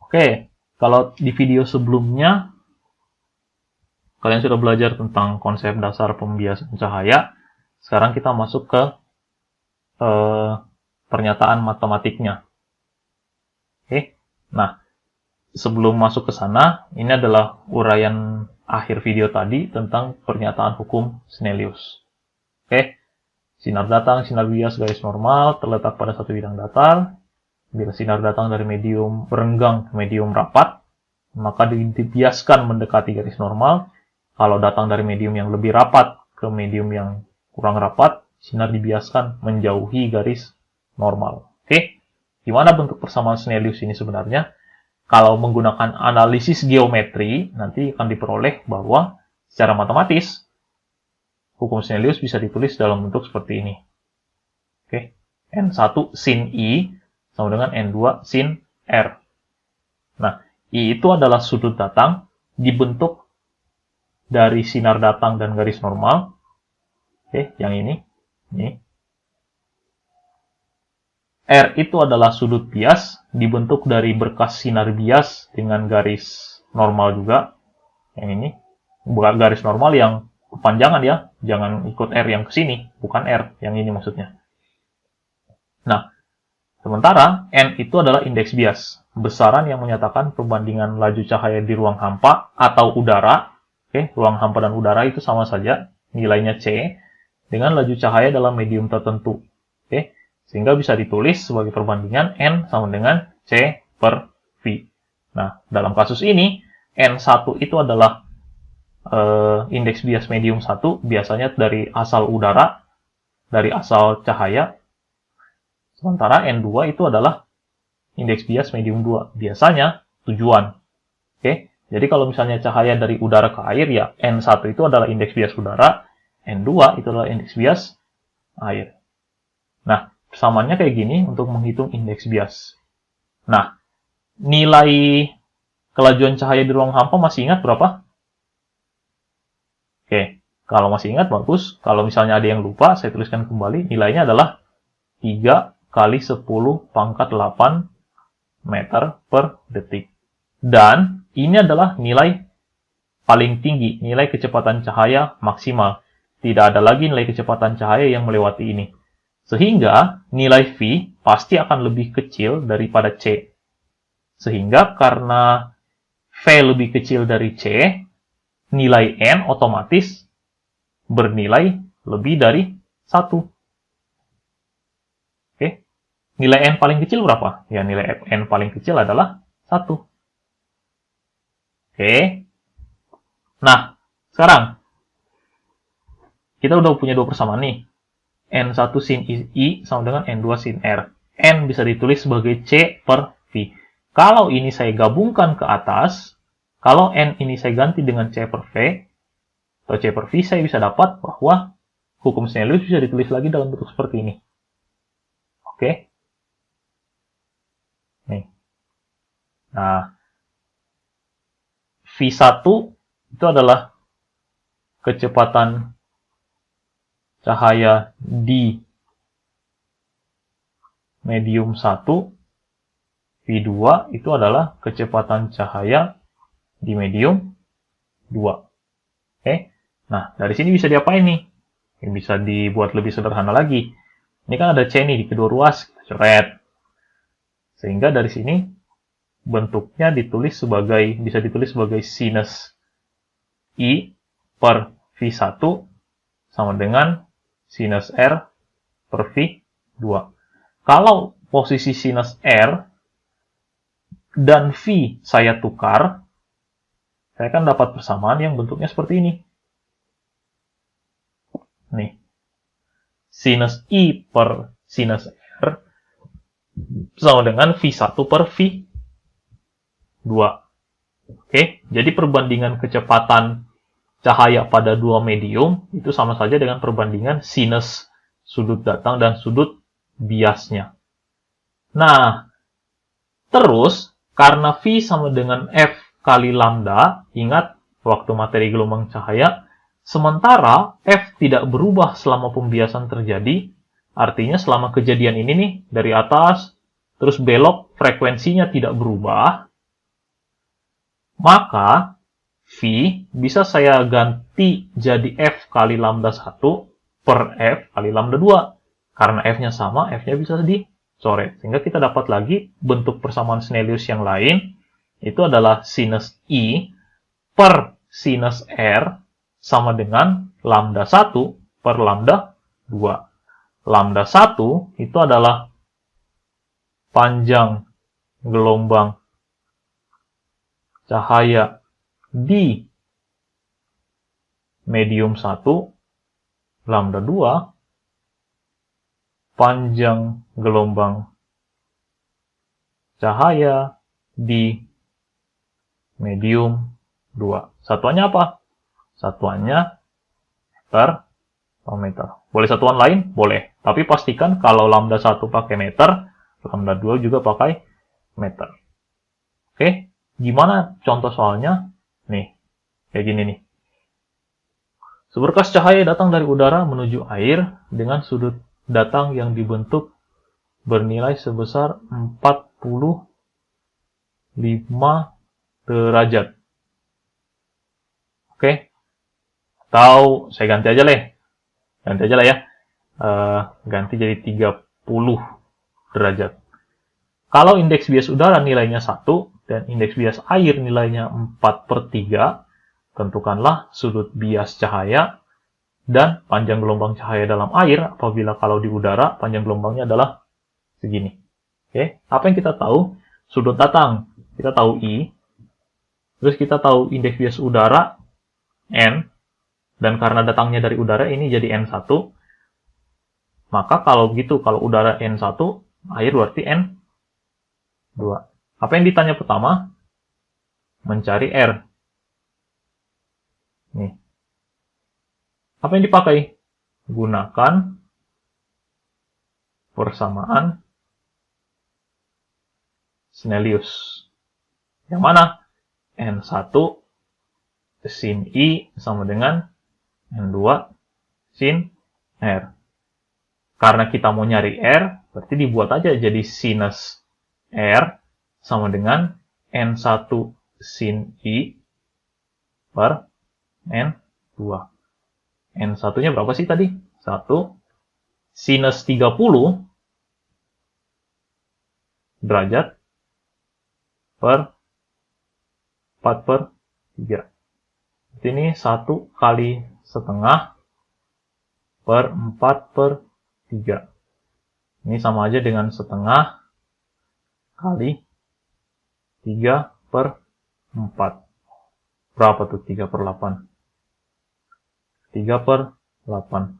Oke, kalau di video sebelumnya kalian sudah belajar tentang konsep dasar pembiasan cahaya. Sekarang kita masuk ke pernyataan matematiknya. Oke, nah sebelum masuk ke sana, ini adalah uraian akhir video tadi tentang pernyataan hukum Snellius. Oke, sinar datang, sinar bias, garis normal terletak pada satu bidang datar. Bila sinar datang dari medium berenggang ke medium rapat, maka dibiaskan mendekati garis normal. Kalau datang dari medium yang lebih rapat ke medium yang kurang rapat, sinar dibiaskan menjauhi garis normal. Oke, gimana bentuk persamaan Snellius ini sebenarnya? Kalau menggunakan analisis geometri, nanti akan diperoleh bahwa secara matematis, hukum Snellius bisa ditulis dalam bentuk seperti ini. Oke, N1 sin I sama dengan N2 sin R. Nah, I itu adalah sudut datang dibentuk dari sinar datang dan garis normal. Oke, yang ini. R itu adalah sudut bias dibentuk dari berkas sinar bias dengan garis normal juga. Yang ini. Bukan garis normal yang kepanjangan ya. Jangan ikut R yang ke sini. Bukan R, yang ini maksudnya. Nah, sementara N itu adalah indeks bias, besaran yang menyatakan perbandingan laju cahaya di ruang hampa atau udara. Oke, ruang hampa dan udara itu sama saja, nilainya C, dengan laju cahaya dalam medium tertentu. Oke, sehingga bisa ditulis sebagai perbandingan N sama dengan C per V. Nah, dalam kasus ini, N1 itu adalah indeks bias medium 1, biasanya dari asal udara, dari asal cahaya. Sementara N2 itu adalah indeks bias medium 2. Biasanya tujuan. Oke, jadi kalau misalnya cahaya dari udara ke air, ya N1 itu adalah indeks bias udara, N2 itu adalah indeks bias air. Nah, persamaannya kayak gini untuk menghitung indeks bias. Nah, nilai kelajuan cahaya di ruang hampa masih ingat berapa? Oke, kalau masih ingat bagus. Kalau misalnya ada yang lupa, saya tuliskan kembali. Nilainya adalah 3 kali 10 pangkat 8 meter per detik. Dan ini adalah nilai paling tinggi, nilai kecepatan cahaya maksimal. Tidak ada lagi nilai kecepatan cahaya yang melewati ini. Sehingga nilai V pasti akan lebih kecil daripada C. Sehingga karena V lebih kecil dari C, nilai N otomatis bernilai lebih dari 1. Oke, nilai N paling kecil berapa? Ya, nilai N paling kecil adalah 1. Oke. Nah, sekarang kita udah punya dua persamaan nih. N1 sin I sama dengan N2 sin R. N bisa ditulis sebagai C per V. Kalau ini saya gabungkan ke atas, kalau N ini saya ganti dengan C per V, atau C per V, saya bisa dapat bahwa hukum Snellius bisa ditulis lagi dalam bentuk seperti ini. Oke. Nih. Nah, V1 itu adalah kecepatan cahaya di medium 1. V2 itu adalah kecepatan cahaya di medium 2. Oke. Nah, dari sini bisa diapain nih? Bisa dibuat lebih sederhana lagi. Ini kan ada C nih di kedua ruas, kita coret. Sehingga dari sini bentuknya bisa ditulis sebagai sinus I per V1 sama dengan sinus R per V2. Kalau posisi sinus R dan V saya tukar, saya akan dapat persamaan yang bentuknya seperti ini. Nih. Sinus I per sinus R sama dengan V1 per V2. Oke, jadi perbandingan kecepatan cahaya pada dua medium itu sama saja dengan perbandingan sinus sudut datang dan sudut biasnya. Nah, terus karena V sama dengan F kali lambda, ingat waktu materi gelombang cahaya, sementara F tidak berubah selama pembiasan terjadi, artinya selama kejadian ini nih, dari atas, terus belok, frekuensinya tidak berubah, Maka V bisa saya ganti jadi F kali lambda 1 per F kali lambda 2. Karena F-nya sama, F-nya bisa dicoret. Sehingga kita dapat lagi bentuk persamaan Snellius yang lain. Itu adalah sinus I per sinus R sama dengan lambda 1 per lambda 2. Lambda 1 itu adalah panjang gelombang cahaya di medium 1, lambda 2, panjang gelombang cahaya di medium 2. Satuannya apa? Satuannya meter per meter. Boleh satuan lain? Boleh. Tapi pastikan kalau lambda 1 pakai meter, lambda 2 juga pakai meter. Oke, gimana contoh soalnya? Nih, kayak gini nih. Seberkas cahaya datang dari udara menuju air dengan sudut datang yang dibentuk bernilai sebesar 45 derajat. Oke. Atau saya ganti aja lah. Ganti aja lah ya. Ganti jadi 30 derajat. Kalau indeks bias udara nilainya 1 dan indeks bias air nilainya 4/3, tentukanlah sudut bias cahaya dan panjang gelombang cahaya dalam air apabila kalau di udara panjang gelombangnya adalah segini. Oke, apa yang kita tahu? Sudut datang, kita tahu I. Terus kita tahu indeks bias udara N, dan karena datangnya dari udara ini jadi N1. Maka kalau begitu, kalau udara N1, air berarti N2. Apa yang ditanya pertama? Mencari R. Nih. Apa yang dipakai? Gunakan persamaan Snellius. Yang mana? N1 sin I sama dengan N2 sin R. Karena kita mau nyari R, berarti dibuat aja jadi sinus R sama dengan N1 sin I per N2. N1-nya berapa sih tadi? 1 sinus 30 derajat per 4/3. Ini 1 kali setengah per 4/3. Ini sama aja dengan setengah kali 3/4. Berapa tuh 3/8? 3/8.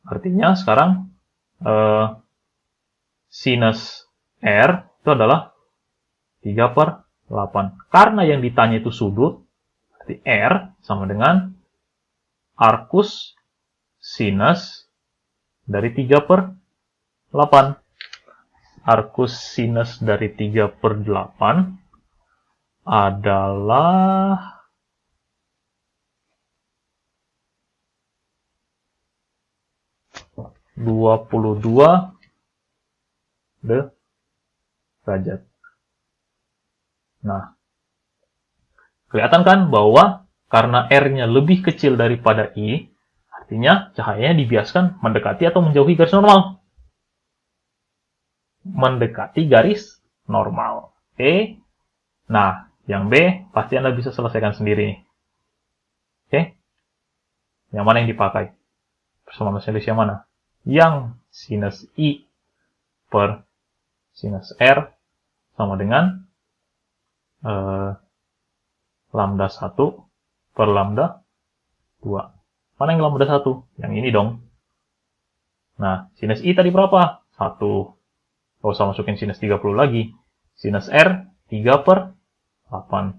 Artinya sekarang sinus R itu adalah 3/8. Karena yang ditanya itu sudut, berarti R sama dengan arcus sinus dari 3/8. Arcus sinus dari 3/8 adalah 22 derajat. Nah, kelihatan kan bahwa karena R-nya lebih kecil daripada I, artinya cahayanya dibiaskan mendekati atau menjauhi garis normal. Mendekati garis normal. Oke. Nah, yang B pasti Anda bisa selesaikan sendiri. Oke. Yang mana yang dipakai? Persamaan Snellius yang mana? Yang sinus I per sinus R sama dengan lambda 1 per lambda 2. Mana yang lambda 1? Yang ini dong. Nah, sinus I tadi berapa? 1. Gak usah masukin sinus 30 lagi. Sinus R 3/8.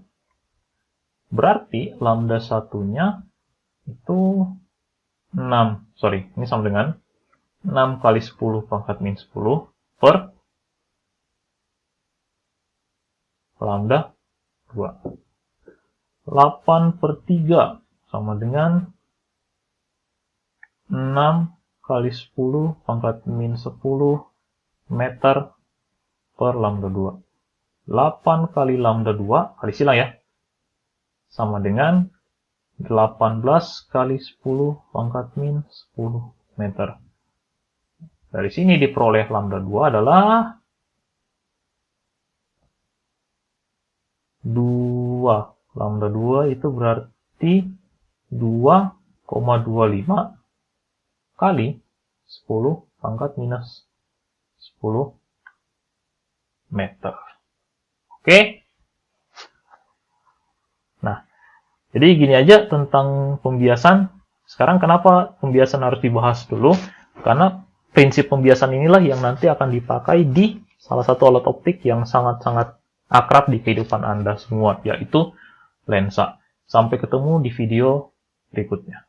Berarti lambda 1-nya itu 6. Sorry, ini sama dengan 6 kali 10 pangkat min 10 per lambda 2. 8/3 sama dengan 6 kali 10 pangkat min 10 meter per lambda 2. 8 kali lambda 2, kali silang ya. sama dengan 18 kali 10 pangkat min 10 meter. Dari sini diperoleh lambda 2 adalah 2. Lambda 2 itu berarti 2,25 kali 10 pangkat minus 10 meter. Oke? Nah, jadi gini aja tentang pembiasan. Sekarang kenapa pembiasan harus dibahas dulu? Karena prinsip pembiasan inilah yang nanti akan dipakai di salah satu alat optik yang sangat-sangat akrab di kehidupan Anda semua, yaitu lensa. Sampai ketemu di video berikutnya.